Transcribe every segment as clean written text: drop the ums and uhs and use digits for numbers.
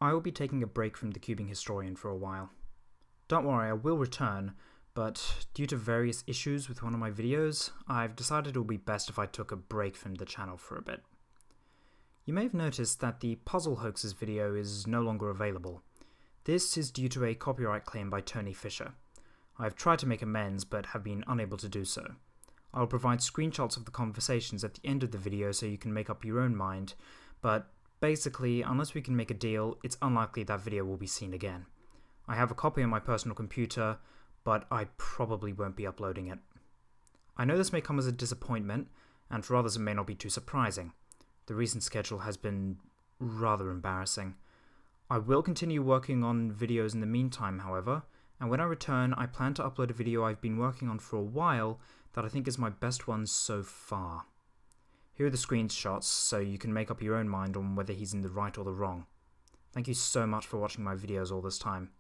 I will be taking a break from the Cubing Historian for a while. Don't worry, I will return, but due to various issues with one of my videos, I've decided it would be best if I took a break from the channel for a bit. You may have noticed that the Puzzle Hoaxes video is no longer available. This is due to a copyright claim by Tony Fisher. I've tried to make amends but have been unable to do so. I'll provide screenshots of the conversations at the end of the video so you can make up your own mind, but basically, unless we can make a deal, it's unlikely that video will be seen again. I have a copy on my personal computer, but I probably won't be uploading it. I know this may come as a disappointment, and for others it may not be too surprising. The recent schedule has been rather embarrassing. I will continue working on videos in the meantime, however, and when I return, I plan to upload a video I've been working on for a while that I think is my best one so far. Here are the screenshots, so you can make up your own mind on whether he's in the right or the wrong. Thank you so much for watching my videos all this time.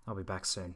I'll be back soon.